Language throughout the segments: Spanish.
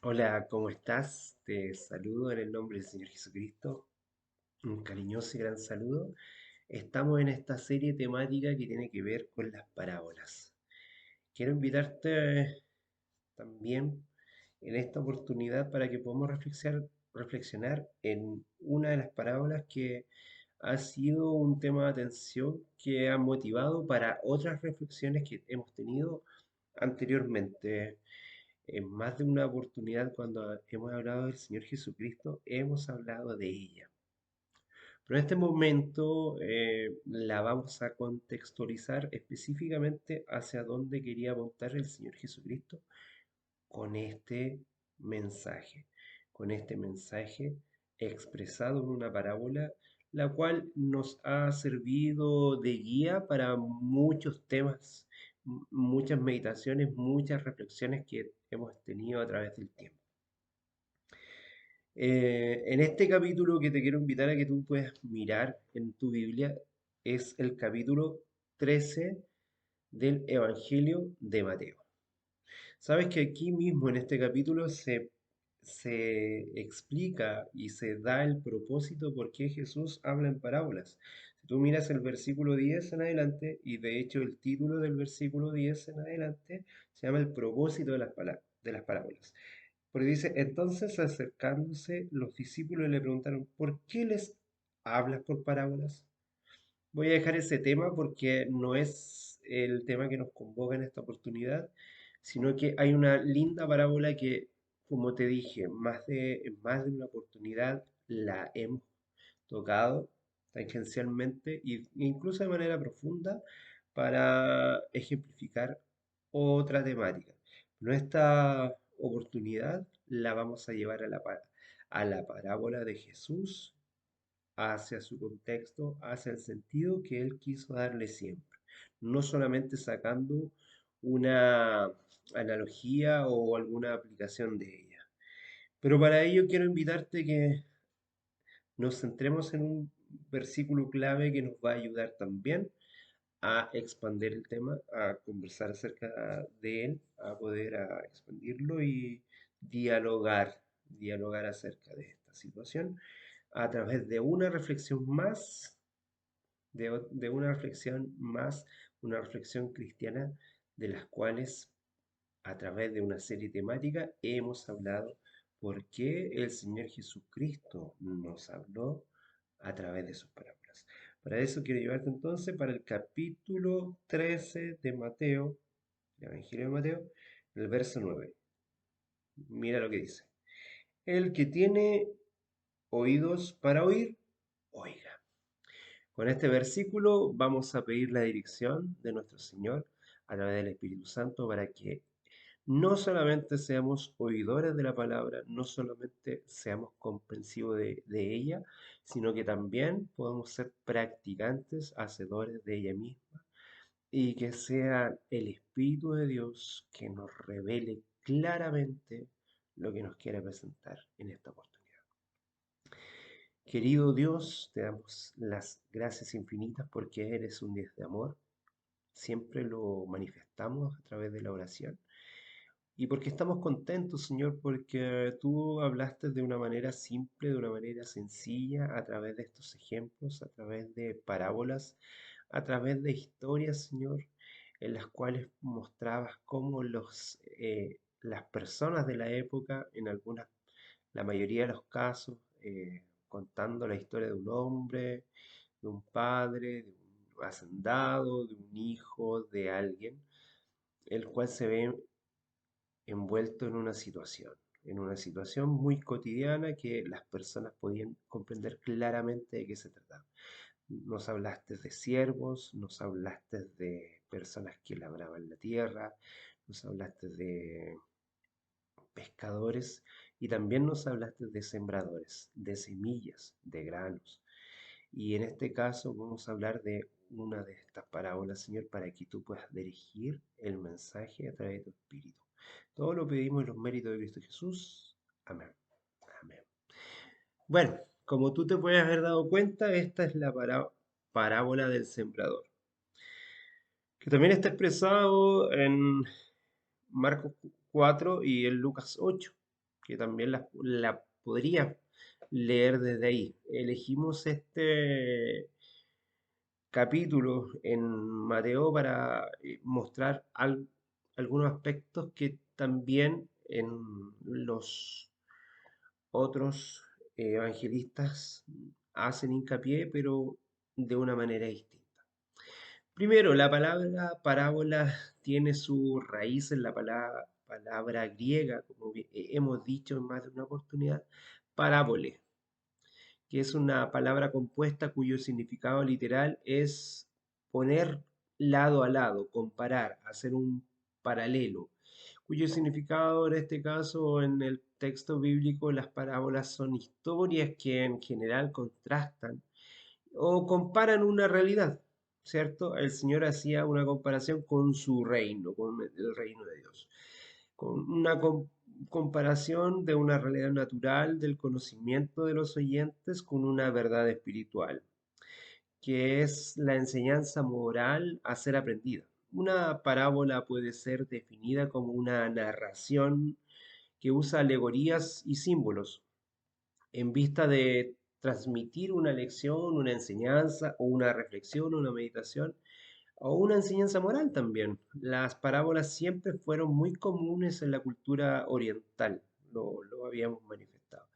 Hola, ¿cómo estás? Te saludo en el nombre del Señor Jesucristo. Un cariñoso y gran saludo. Estamos en esta serie temática que tiene que ver con las parábolas. Quiero invitarte también en esta oportunidad para que podamos reflexionar en una de las parábolas que ha sido un tema de atención que ha motivado para otras reflexiones que hemos tenido anteriormente. En más de una oportunidad, cuando hemos hablado del Señor Jesucristo, hemos hablado de ella. Pero en este momento la vamos a contextualizar específicamente hacia dónde quería apuntar el Señor Jesucristo con este mensaje, con este mensaje expresado en una parábola, la cual nos ha servido de guía para muchos temas, muchas meditaciones, muchas reflexiones que hemos tenido a través del tiempo. En este capítulo que te quiero invitar a que tú puedas mirar en tu Biblia es el capítulo 13 del Evangelio de Mateo. Sabes que aquí mismo en este capítulo se explica y se da el propósito por qué Jesús habla en parábolas. Si tú miras el versículo 10 en adelante, y de hecho el título del versículo 10 en adelante, se llama el propósito de de las parábolas. Porque dice, entonces acercándose los discípulos le preguntaron, ¿por qué les hablas por parábolas? Voy a dejar ese tema porque no es el tema que nos convoca en esta oportunidad, sino que hay una linda parábola que, como te dije, en más de una oportunidad la hemos tocado tangencialmente e incluso de manera profunda para ejemplificar otra temática. Pero esta oportunidad la vamos a llevar a la parábola de Jesús hacia su contexto, hacia el sentido que él quiso darle siempre, no solamente sacando una analogía o alguna aplicación de ella. Pero para ello quiero invitarte que nos centremos en un versículo clave que nos va a ayudar también a expandir el tema, a conversar acerca de él, a poder expandirlo y dialogar acerca de esta situación a través de una reflexión más de una reflexión más, una reflexión cristiana de las cuales a través de una serie temática hemos hablado por qué el Señor Jesucristo nos habló a través de sus parábolas. Para eso quiero llevarte entonces para el capítulo 13 de Mateo, el Evangelio de Mateo, el verso 9. Mira lo que dice. El que tiene oídos para oír, oiga. Con este versículo vamos a pedir la dirección de nuestro Señor a través del Espíritu Santo para que no solamente seamos oidores de la palabra, no solamente seamos comprensivos de ella, sino que también podamos ser practicantes, hacedores de ella misma, y que sea el Espíritu de Dios que nos revele claramente lo que nos quiere presentar en esta oportunidad. Querido Dios, te damos las gracias infinitas porque eres un Dios de amor. Siempre lo manifestamos a través de la oración. Y porque estamos contentos, Señor, porque tú hablaste de una manera simple, de una manera sencilla, a través de estos ejemplos, a través de parábolas, a través de historias, Señor, en las cuales mostrabas cómo las personas de la época, la mayoría de los casos, contando la historia de un hombre, de un padre, de un hacendado, de un hijo, de alguien, el cual se ve envuelto en una situación muy cotidiana que las personas podían comprender claramente de qué se trataba. Nos hablaste de siervos, nos hablaste de personas que labraban la tierra, nos hablaste de pescadores y también nos hablaste de sembradores, de semillas, de granos. Y en este caso vamos a hablar de una de estas parábolas, Señor, para que tú puedas dirigir el mensaje a través de tu Espíritu. Todo lo pedimos en los méritos de Cristo Jesús. Amén. Amén. Bueno, como tú te puedes haber dado cuenta, esta es la parábola del sembrador, que también está expresado en Marcos 4 y en Lucas 8. que también la podría leer desde ahí. Elegimos este capítulo en Mateo para mostrar algunos aspectos que también en los otros evangelistas hacen hincapié, pero de una manera distinta. Primero, la palabra parábola tiene su raíz en la palabra griega, como hemos dicho en más de una oportunidad, parábole, que es una palabra compuesta cuyo significado literal es poner lado a lado, comparar, hacer un paralelo, cuyo significado en este caso en el texto bíblico las parábolas son historias que en general contrastan o comparan una realidad, ¿cierto? El Señor hacía una comparación con su reino, con el reino de Dios, con una comparación de una realidad natural, del conocimiento de los oyentes con una verdad espiritual, que es la enseñanza moral a ser aprendida. Una parábola puede ser definida como una narración que usa alegorías y símbolos en vista de transmitir una lección, una enseñanza o una reflexión, una meditación o una enseñanza moral también. Las parábolas siempre fueron muy comunes en la cultura oriental, lo habíamos manifestado.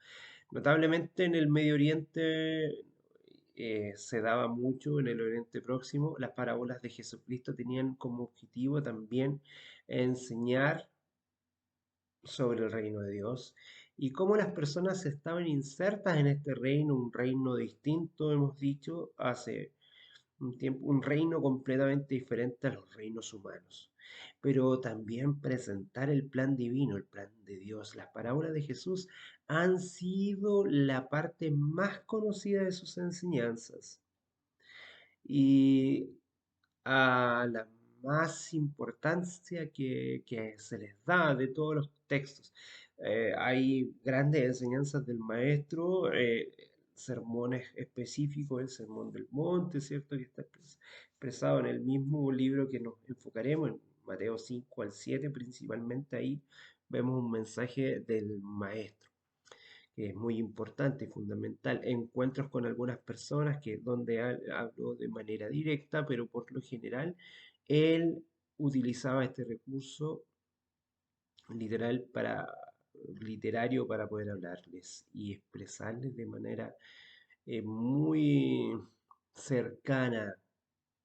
Notablemente en el Medio Oriente se daba mucho, en el Oriente Próximo, las parábolas de Jesucristo tenían como objetivo también enseñar sobre el reino de Dios y cómo las personas estaban insertas en este reino, un reino distinto, hemos dicho, hace un tiempo, un reino completamente diferente a los reinos humanos. Pero también presentar el plan divino, el plan de Dios. Las parábolas de Jesús han sido la parte más conocida de sus enseñanzas. Y a la más importancia que se les da de todos los textos. Hay grandes enseñanzas del maestro, sermones específicos, el Sermón del Monte, ¿cierto? Que está expresado en el mismo libro que nos enfocaremos, en Mateo 5 al 7 principalmente, ahí vemos un mensaje del maestro que es muy importante y fundamental. Encuentros con algunas personas que donde hablo de manera directa, pero por lo general él utilizaba este recurso literal literario para poder hablarles y expresarles de manera muy cercana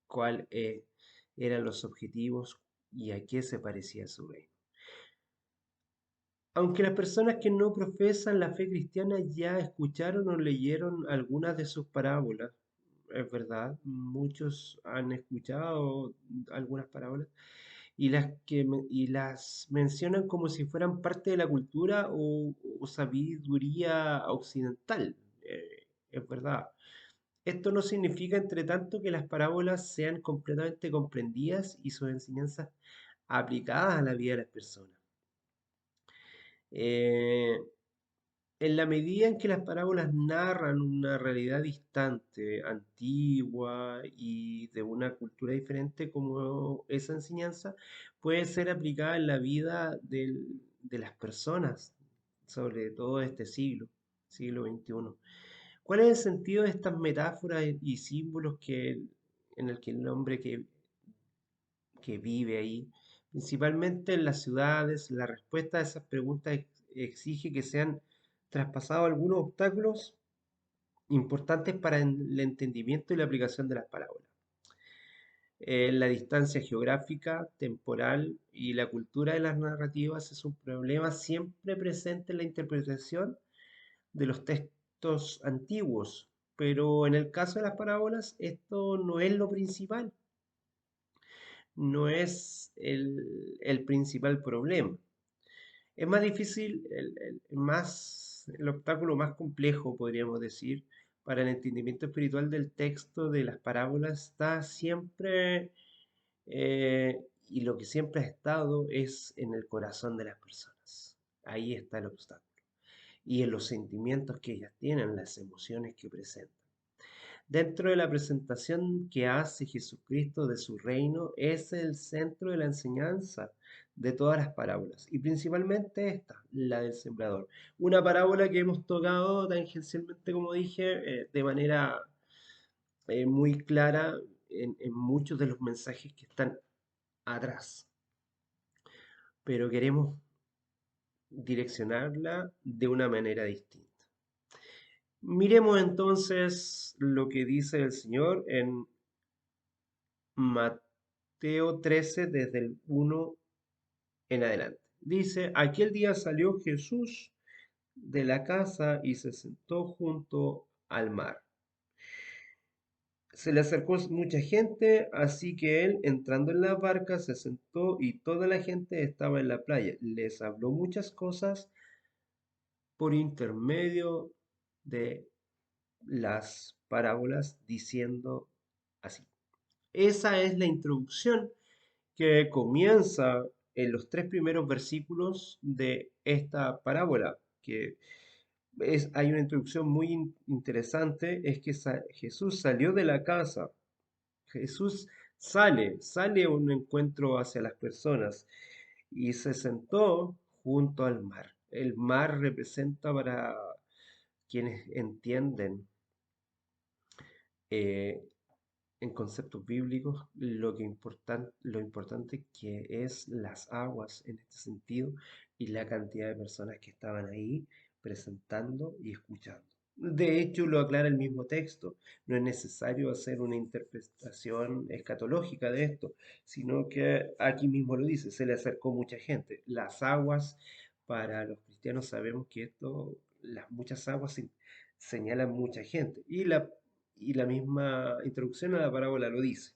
cuál eran los objetivos y a qué se parecía su reino. Aunque las personas que no profesan la fe cristiana ya escucharon o leyeron algunas de sus parábolas, es verdad, muchos han escuchado algunas parábolas y las mencionan como si fueran parte de la cultura o sabiduría occidental. Es verdad. Esto no significa, entre tanto, que las parábolas sean completamente comprendidas y sus enseñanzas aplicadas a la vida de las personas. Eh, En la medida en que las parábolas narran una realidad distante, antigua y de una cultura diferente, como esa enseñanza puede ser aplicada en la vida de las personas, sobre todo este siglo XXI. ¿Cuál es el sentido de estas metáforas y símbolos en el que el hombre que vive ahí, principalmente en las ciudades, la respuesta a esas preguntas exige que sean traspasados algunos obstáculos importantes para el entendimiento y la aplicación de las parábolas? La distancia geográfica, temporal y la cultura de las narrativas es un problema siempre presente en la interpretación de los textos antiguos, pero en el caso de las parábolas esto no es lo principal, no es el principal problema. Es más difícil, el obstáculo más complejo, podríamos decir, para el entendimiento espiritual del texto de las parábolas está siempre, y lo que siempre ha estado, es en el corazón de las personas. Ahí está el obstáculo. Y en los sentimientos que ellas tienen, las emociones que presentan. Dentro de la presentación que hace Jesucristo de su reino, es el centro de la enseñanza de todas las parábolas, y principalmente esta, la del sembrador. Una parábola que hemos tocado tangencialmente, como dije, de manera muy clara en muchos de los mensajes que están atrás, pero queremos direccionarla de una manera distinta. Miremos entonces lo que dice el Señor en Mateo 13, desde el 1 en adelante. Dice, aquel día salió Jesús de la casa y se sentó junto al mar. Se le acercó mucha gente, así que él, entrando en la barca, se sentó y toda la gente estaba en la playa. Les habló muchas cosas por intermedio de las parábolas, diciendo así. Esa es la introducción que comienza en los tres primeros versículos de esta parábola, que hay una introducción muy interesante, es que Jesús salió de la casa. Jesús sale a un encuentro hacia las personas y se sentó junto al mar. El mar representa, para quienes entienden eh, en conceptos bíblicos, lo importante que es las aguas en este sentido y la cantidad de personas que estaban ahí presentando y escuchando. De hecho, lo aclara el mismo texto. No es necesario hacer una interpretación escatológica de esto, sino que aquí mismo lo dice, se le acercó mucha gente. Las aguas, para los cristianos sabemos que esto, las muchas aguas señalan mucha gente. Y la misma introducción a la parábola lo dice.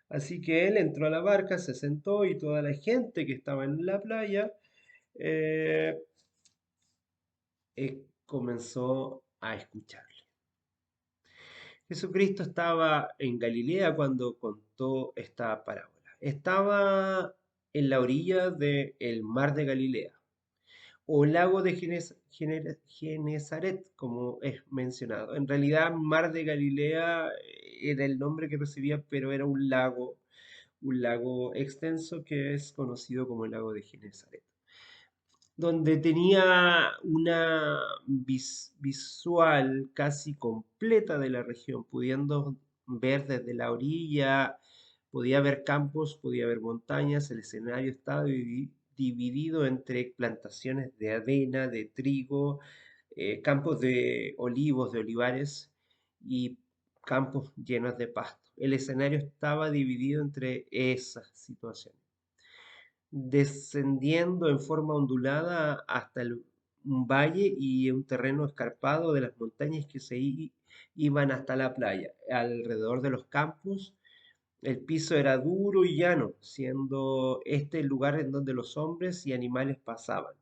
Así que él entró a la barca, se sentó y toda la gente que estaba en la playa eh, comenzó a escucharle. Jesucristo estaba en Galilea cuando contó esta parábola. Estaba en la orilla del mar de Galilea, o lago de Genezaret, como es mencionado. En realidad, Mar de Galilea era el nombre que recibía, pero era un lago extenso que es conocido como el lago de Genezaret, donde tenía una visual casi completa de la región, pudiendo ver desde la orilla, podía ver campos, podía ver montañas, el escenario estaba dividido entre plantaciones de avena, de trigo, campos de olivos, de olivares y campos llenos de pasto. El escenario estaba dividido entre esas situaciones, descendiendo en forma ondulada hasta un valle y un terreno escarpado de las montañas que iban hasta la playa. Alrededor de los campos, el piso era duro y llano, siendo este el lugar en donde los hombres y animales pasaban.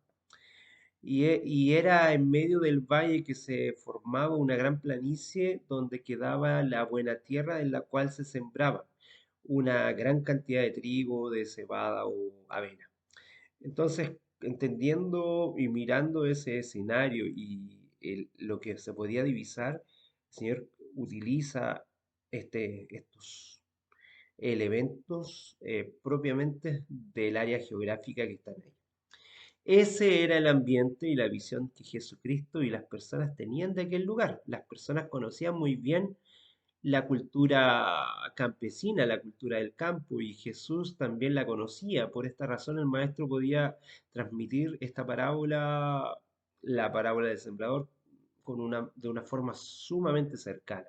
Y era en medio del valle que se formaba una gran planicie donde quedaba la buena tierra en la cual se sembraba una gran cantidad de trigo, de cebada o avena. Entonces, entendiendo y mirando ese escenario y lo que se podía divisar, el Señor utiliza estos elementos propiamente del área geográfica que están ahí. Ese era el ambiente y la visión que Jesucristo y las personas tenían de aquel lugar. Las personas conocían muy bien la cultura campesina, la cultura del campo, y Jesús también la conocía. Por esta razón el maestro podía transmitir esta parábola, la parábola del sembrador, de una forma sumamente cercana.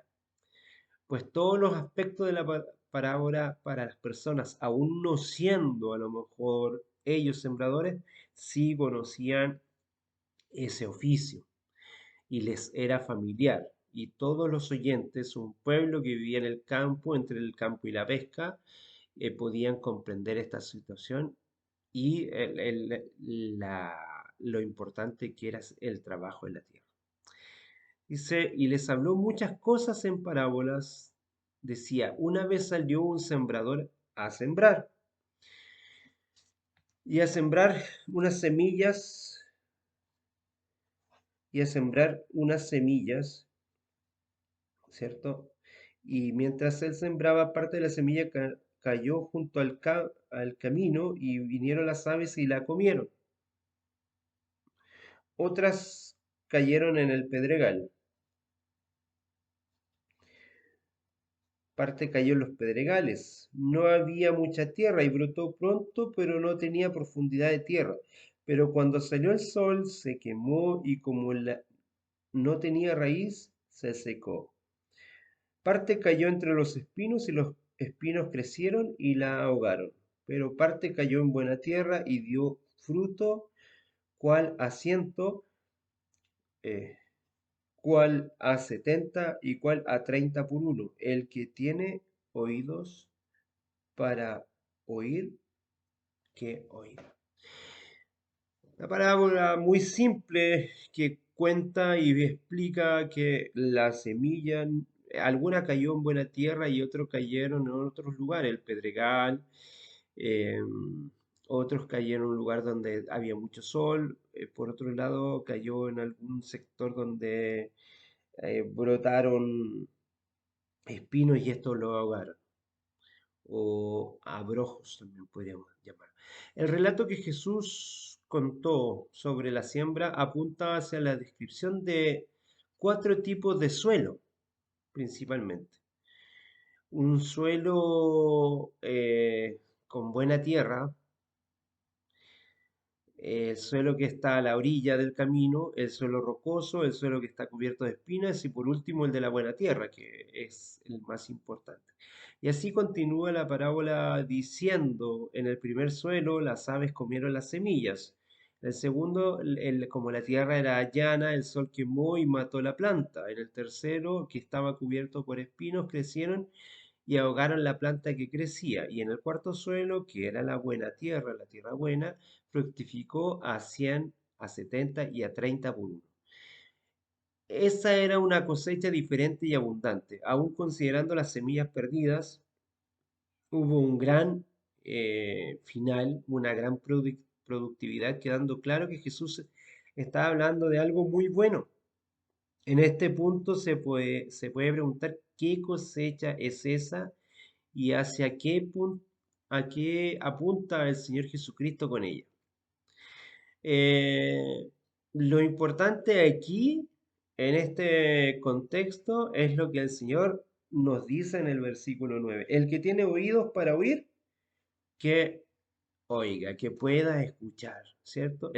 Pues todos los aspectos de la parábola para las personas, aún no siendo a lo mejor ellos sembradores, sí conocían ese oficio y les era familiar. Y todos los oyentes, un pueblo que vivía en el campo, entre el campo y la pesca, podían comprender esta situación y lo importante que era el trabajo en la tierra. Dice, y les habló muchas cosas en parábolas. Decía, una vez salió un sembrador a sembrar y a sembrar unas semillas y a sembrar unas semillas, ¿cierto? Y mientras él sembraba, parte de la semilla cayó junto al camino y vinieron las aves y la comieron. Otras cayeron en el pedregal. Parte cayó en los pedregales. No había mucha tierra y brotó pronto, pero no tenía profundidad de tierra. Pero cuando salió el sol se quemó y como no tenía raíz, se secó. Parte cayó entre los espinos y los espinos crecieron y la ahogaron. Pero parte cayó en buena tierra y dio fruto, cual a 100, eh, cual a 70 y cual a 30 por uno. El que tiene oídos para oír, que oiga. Una parábola muy simple que cuenta y explica que la semilla, alguna cayó en buena tierra y otros cayeron en otros lugares, el pedregal, eh, otros cayeron en un lugar donde había mucho sol, por otro lado cayó en algún sector donde brotaron espinos y esto lo ahogaron, o abrojos también podríamos llamar. El relato que Jesús contó sobre la siembra apunta hacia la descripción de 4 tipos de suelo, principalmente. Un suelo con buena tierra, el suelo que está a la orilla del camino, el suelo rocoso, el suelo que está cubierto de espinas y por último el de la buena tierra, que es el más importante. Y así continúa la parábola diciendo, en el primer suelo las aves comieron las semillas. En el segundo, como la tierra era llana, el sol quemó y mató la planta. En el tercero, que estaba cubierto por espinos, crecieron y ahogaron la planta que crecía. Y en el cuarto suelo, que era la buena tierra, la tierra buena, fructificó a 100, a 70 y a 30 por uno. Esa era una cosecha diferente y abundante. Aún considerando las semillas perdidas, hubo un gran final, una gran productividad, quedando claro que Jesús estaba hablando de algo muy bueno. En este punto se puede preguntar qué cosecha es esa y hacia a qué apunta el Señor Jesucristo con ella. Eh, lo importante aquí, en este contexto, es lo que el Señor nos dice en el versículo 9. El que tiene oídos para oír, que oiga, que pueda escuchar, ¿cierto?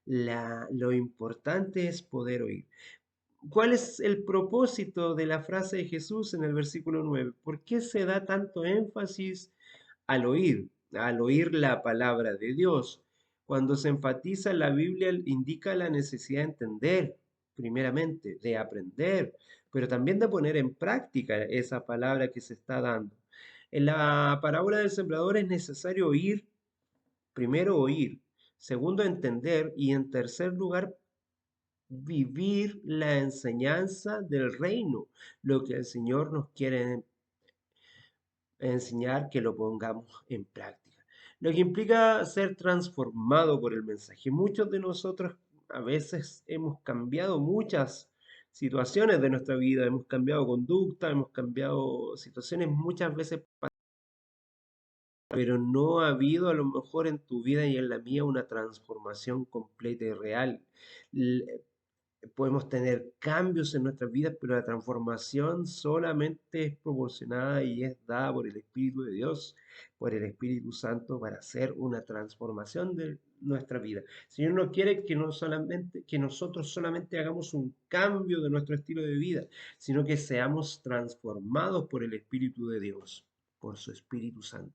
Lo importante es poder oír. ¿Cuál es el propósito de la frase de Jesús en el versículo 9? ¿Por qué se da tanto énfasis al oír la palabra de Dios? Cuando se enfatiza en la Biblia, indica la necesidad de entender, primeramente, de aprender, pero también de poner en práctica esa palabra que se está dando. En la parábola del sembrador es necesario oír, primero oír, segundo entender y en tercer lugar vivir la enseñanza del reino, lo que el Señor nos quiere enseñar, que lo pongamos en práctica. Lo que implica ser transformado por el mensaje. Muchos de nosotros a veces hemos cambiado muchas situaciones de nuestra vida, hemos cambiado conducta, hemos cambiado situaciones muchas veces, pero no ha habido a lo mejor en tu vida y en la mía una transformación completa y real. Podemos tener cambios en nuestras vidas, pero la transformación solamente es proporcionada y es dada por el Espíritu de Dios, por el Espíritu Santo, para hacer una transformación de nuestra vida. El Señor no quiere que, no solamente, que nosotros solamente hagamos un cambio de nuestro estilo de vida, sino que seamos transformados por el Espíritu de Dios, por su Espíritu Santo.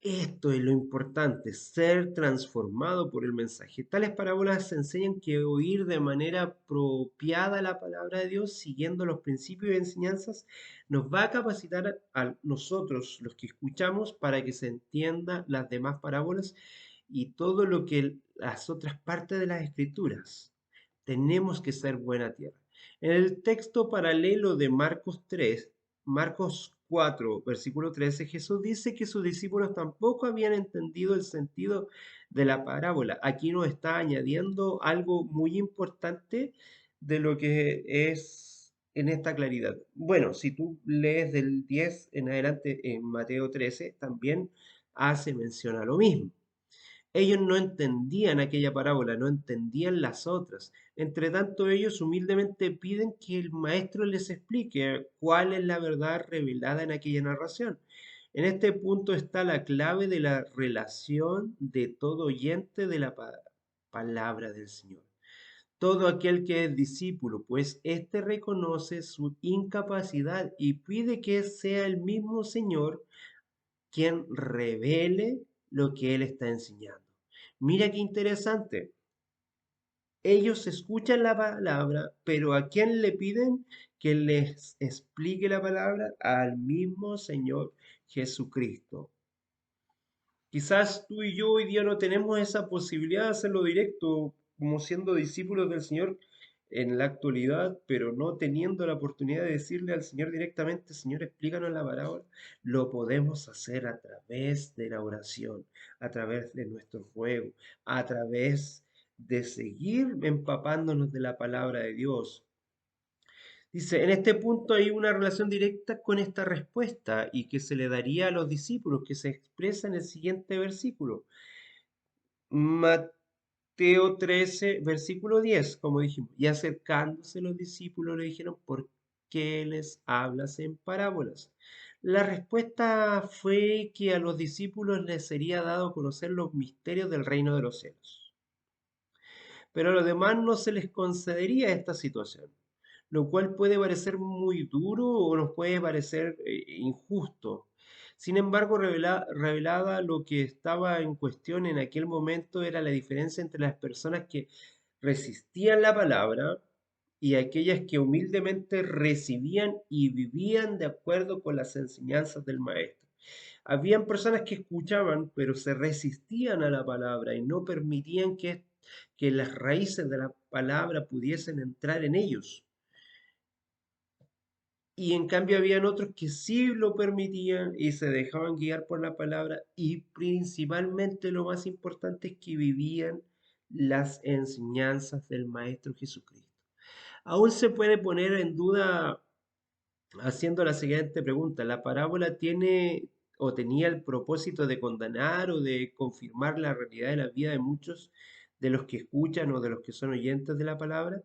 Esto es lo importante, ser transformado por el mensaje. Tales parábolas enseñan que oír de manera apropiada la palabra de Dios, siguiendo los principios y enseñanzas, nos va a capacitar a nosotros, los que escuchamos, para que se entiendan las demás parábolas y todo lo que las otras partes de las escrituras. Tenemos que ser buena tierra. En el texto paralelo de Marcos 4, versículo 13, Jesús dice que sus discípulos tampoco habían entendido el sentido de la parábola. Aquí nos está añadiendo algo muy importante de lo que es en esta claridad? Bueno, si tú lees del 10 en adelante en Mateo 13, también hace mención a lo mismo. Ellos no entendían aquella parábola, no entendían las otras. Entre tanto, ellos humildemente piden que el maestro les explique cuál es la verdad revelada en aquella narración. En este punto está la clave de la relación de todo oyente de la palabra del Señor. Todo aquel que es discípulo, pues éste reconoce su incapacidad y pide que sea el mismo Señor quien revele lo que él está enseñando. Mira qué interesante. Ellos escuchan la palabra, pero ¿a quién le piden que les explique la palabra? Al mismo Señor Jesucristo. Quizás tú y yo hoy día no tenemos esa posibilidad de hacerlo directo, como siendo discípulos del Señor en la actualidad, pero no teniendo la oportunidad de decirle al Señor directamente, Señor, explícanos la parábola, lo podemos hacer a través de la oración, a través de nuestro ruego, a través de seguir empapándonos de la palabra de Dios. Dice, en este punto hay una relación directa con esta respuesta y que se le daría a los discípulos, que se expresa en el siguiente versículo. Mateo 13, versículo 10, como dijimos. Y acercándose los discípulos le dijeron, ¿por qué les hablas en parábolas? La respuesta fue que a los discípulos les sería dado a conocer los misterios del reino de los cielos, pero a los demás no se les concedería esta situación, lo cual puede parecer muy duro o nos puede parecer injusto. Sin embargo, revelaba lo que estaba en cuestión en aquel momento era la diferencia entre las personas que resistían la palabra y aquellas que humildemente recibían y vivían de acuerdo con las enseñanzas del maestro. Habían personas que escuchaban, pero se resistían a la palabra y no permitían que las raíces de la palabra pudiesen entrar en ellos. Y en cambio habían otros que sí lo permitían y se dejaban guiar por la palabra y principalmente lo más importante es que vivían las enseñanzas del Maestro Jesucristo. Aún se puede poner en duda haciendo la siguiente pregunta. ¿La parábola tiene o tenía el propósito de condenar o de confirmar la realidad de la vida de muchos de los que escuchan o de los que son oyentes de la palabra?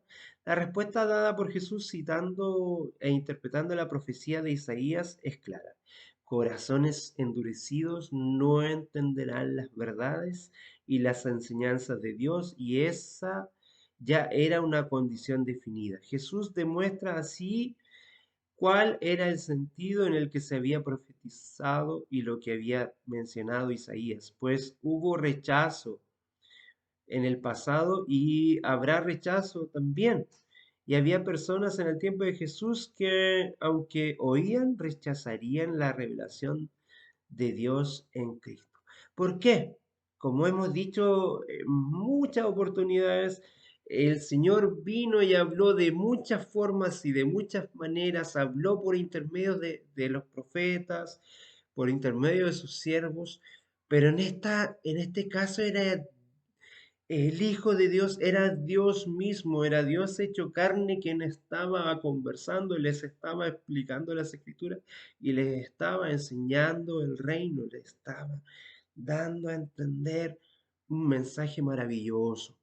La respuesta dada por Jesús citando e interpretando la profecía de Isaías es clara. Corazones endurecidos no entenderán las verdades y las enseñanzas de Dios, y esa ya era una condición definida. Jesús demuestra así cuál era el sentido en el que se había profetizado y lo que había mencionado Isaías, pues hubo rechazo en el pasado y habrá rechazo también. Y había personas en el tiempo de Jesús que, aunque oían, rechazarían la revelación de Dios en Cristo. ¿Por qué? Como hemos dicho en muchas oportunidades, el Señor vino y habló de muchas formas y de muchas maneras, habló por intermedio de los profetas, por intermedio de sus siervos, pero en este caso era el Hijo de Dios, era Dios mismo, era Dios hecho carne quien estaba conversando y les estaba explicando las escrituras y les estaba enseñando el reino, les estaba dando a entender un mensaje maravilloso.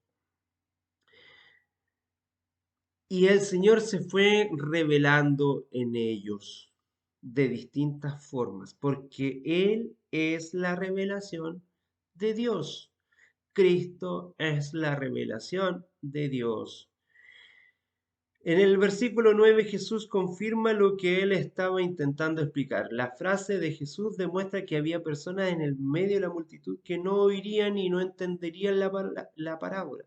Y el Señor se fue revelando en ellos de distintas formas, porque Él es la revelación de Dios. Cristo es la revelación de Dios. En el versículo 9 Jesús confirma lo que él estaba intentando explicar. La frase de Jesús demuestra que había personas en el medio de la multitud que no oirían y no entenderían la parábola.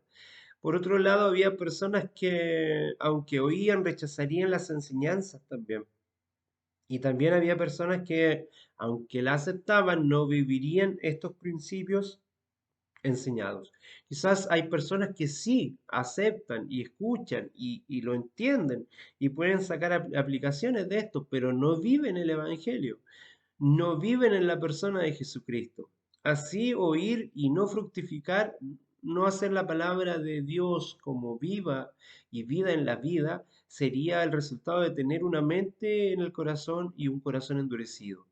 Por otro lado, había personas que, aunque oían, rechazarían las enseñanzas también. Y también había personas que, aunque la aceptaban, no vivirían estos principios enseñados. Quizás hay personas que sí aceptan y escuchan y lo entienden y pueden sacar aplicaciones de esto, pero no viven el Evangelio, no viven en la persona de Jesucristo. Así oír y no fructificar No hacer la palabra de Dios como viva y vida en la vida sería el resultado de tener una mente en el corazón y un corazón endurecido.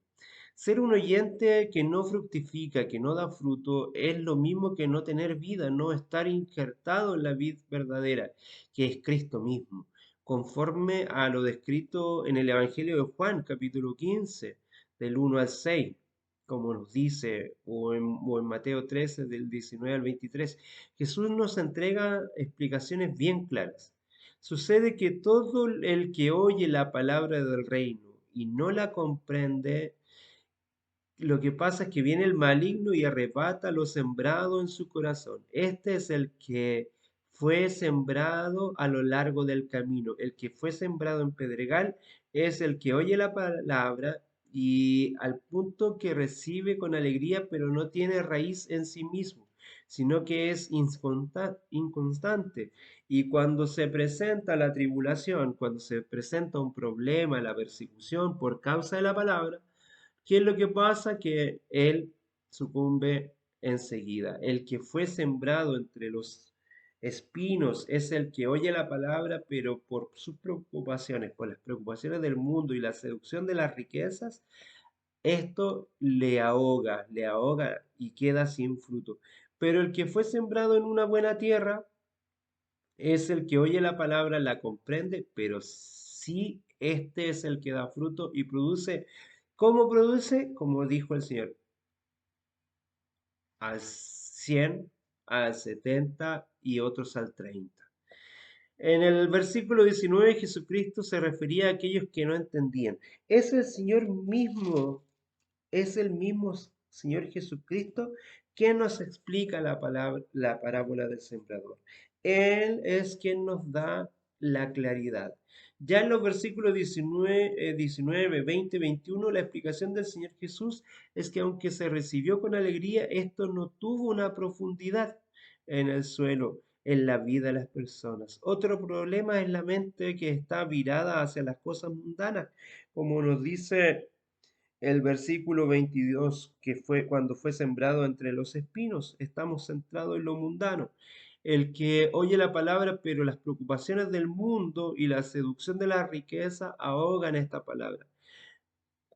Ser un oyente que no fructifica, que no da fruto, es lo mismo que no tener vida, no estar injertado en la vida verdadera, que es Cristo mismo, conforme a lo descrito en el Evangelio de Juan, capítulo 15, del 1 al 6, como nos dice, o en Mateo 13, del 19 al 23. Jesús nos entrega explicaciones bien claras. Sucede que todo el que oye la palabra del reino y no la comprende, lo que pasa es que viene el maligno y arrebata lo sembrado en su corazón. Este es el que fue sembrado a lo largo del camino. El que fue sembrado en pedregal es el que oye la palabra y al punto que recibe con alegría, pero no tiene raíz en sí mismo, sino que es inconstante. Y cuando se presenta la tribulación, cuando se presenta un problema, la persecución por causa de la palabra, ¿qué es lo que pasa? Que él sucumbe enseguida. El que fue sembrado entre los espinos es el que oye la palabra, pero por sus preocupaciones, por las preocupaciones del mundo y la seducción de las riquezas, esto le ahoga y queda sin fruto. Pero el que fue sembrado en una buena tierra es el que oye la palabra, la comprende, pero sí este es el que da fruto y produce. ¿Cómo produce? Como dijo el Señor, al 100, al 70 y otros al 30. En el versículo 19 Jesucristo se refería a aquellos que no entendían. Es el Señor mismo, es el mismo Señor Jesucristo que nos explica la palabra, la parábola del sembrador. Él es quien nos da la claridad. Ya en los versículos 19, 20, 21, la explicación del Señor Jesús es que aunque se recibió con alegría, esto no tuvo una profundidad en el suelo, en la vida de las personas. Otro problema es la mente que está virada hacia las cosas mundanas, como nos dice el versículo 22, que fue cuando fue sembrado entre los espinos. Estamos centrados en lo mundano. El que oye la palabra, pero las preocupaciones del mundo y la seducción de la riqueza ahogan esta palabra.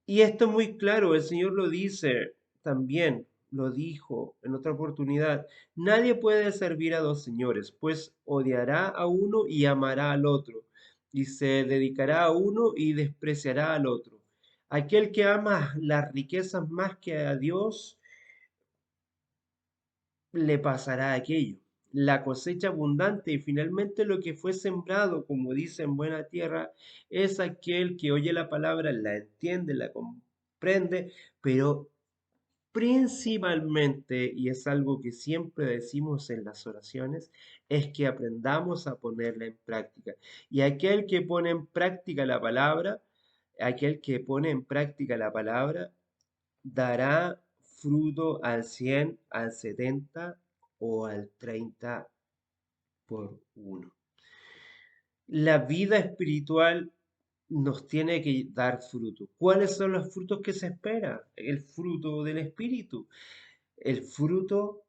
Y esto es muy claro, el Señor lo dice también, lo dijo en otra oportunidad. Nadie puede servir a dos señores, pues odiará a uno y amará al otro, y se dedicará a uno y despreciará al otro. Aquel que ama las riquezas más que a Dios, le pasará aquello. La cosecha abundante y finalmente lo que fue sembrado, como dice en buena tierra, es aquel que oye la palabra, la entiende, la comprende, pero principalmente, y es algo que siempre decimos en las oraciones, es que aprendamos a ponerla en práctica. Y aquel que pone en práctica la palabra, aquel que pone en práctica la palabra, dará fruto al 100, al 70 o al 30 por uno. La vida espiritual nos tiene que dar fruto. ¿Cuáles son los frutos que se espera? El fruto del espíritu. El fruto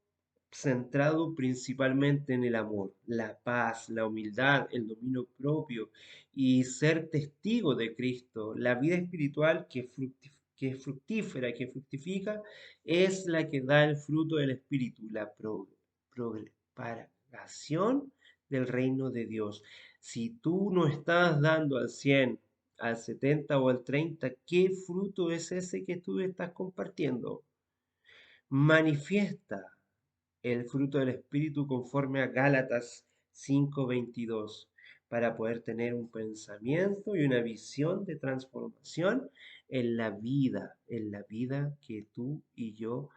centrado principalmente en el amor, la paz, la humildad, el dominio propio y ser testigo de Cristo. La vida espiritual que es fructífera, que fructifica, es la que da el fruto del espíritu, la propagación del reino de Dios. Si tú no estás dando al 100, al 70 o al 30, ¿qué fruto es ese que tú estás compartiendo? Manifiesta el fruto del Espíritu conforme a Gálatas 5:22, para poder tener un pensamiento y una visión de transformación en la vida que tú y yo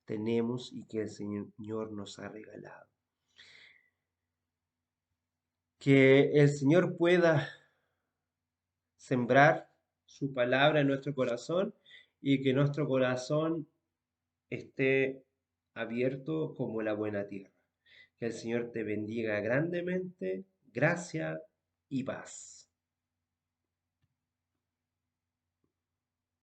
tenemos y que el Señor nos ha regalado. Que el Señor pueda sembrar su palabra en nuestro corazón y que nuestro corazón esté abierto como la buena tierra. Que el Señor te bendiga grandemente, gracia y paz.